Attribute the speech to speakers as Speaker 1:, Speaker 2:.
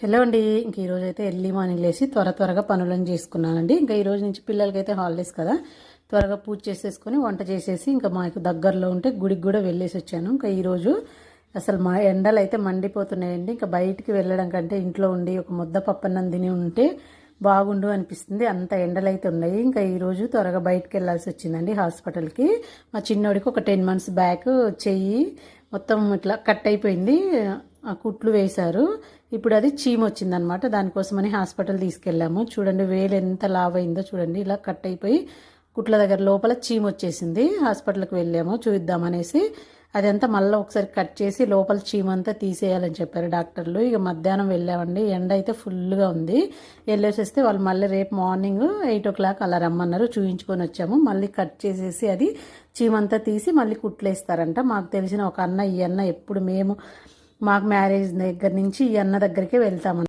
Speaker 1: Hello అండి. ఇంక ఈరోజు అయితే ఎర్లీ మార్నింగ్ లేసి త్వరగా పనులను చేసుకున్నానండి. ఇంకా ఈరోజు నుంచి పిల్లలకైతే హాలిడేస్ కదా, త్వరగా పూజ చేసేసుకొని వంట చేసేసి ఇంకా మాకు దగ్గరలో ఉంటే గుడికి కూడా వెళ్ళేసి వచ్చాను. ఇంకా ఈరోజు అసలు మా ఎండలు అయితే మండిపోతున్నాయండి. ఇంకా బయటికి వెళ్ళడం కంటే ఇంట్లో ఉండి ఒక ముద్ద పప్పన్నం తిని ఉంటే బాగుండు అనిపిస్తుంది. అంత ఎండలు అయితే ఉన్నాయి. ఇంకా ఈరోజు త్వరగా బయటికి వెళ్ళాల్సి వచ్చిందండి హాస్పిటల్కి. మా చిన్నోడికి ఒక 10 months బ్యాక్ చెయ్యి మొత్తం ఇట్లా కట్ అయిపోయింది, ఆ కుట్లు వేశారు. ఇప్పుడు అది చీమ వచ్చిందనమాట. దానికోసమని హాస్పిటల్ తీసుకెళ్ళాము. చూడండి వేలు ఎంత లావ్ అయిందో చూడండి, ఇలా కట్ అయిపోయి కుట్ల దగ్గర లోపల చీమ వచ్చేసింది. హాస్పిటల్కి వెళ్ళాము చూద్దామనేసి. అదంతా మళ్ళీ ఒకసారి కట్ చేసి లోపల చీమంతా తీసేయాలని చెప్పారు డాక్టర్లు. ఇక మధ్యాహ్నం వెళ్ళామండి. ఎండ అయితే ఫుల్గా ఉంది. వెళ్ళేసేస్తే వాళ్ళు మళ్ళీ రేపు మార్నింగ్ 8 o'clock అలా రమ్మన్నారు. చూయించుకొని వచ్చాము. మళ్ళీ కట్ చేసేసి అది చీమంతా తీసి మళ్ళీ కుట్లేస్తారంట. మాకు తెలిసిన ఒక అన్న, ఈ అన్న ఎప్పుడు మాకు మ్యారేజ్ దగ్గర నుంచి ఈ అన్న దగ్గరికే వెళ్తామని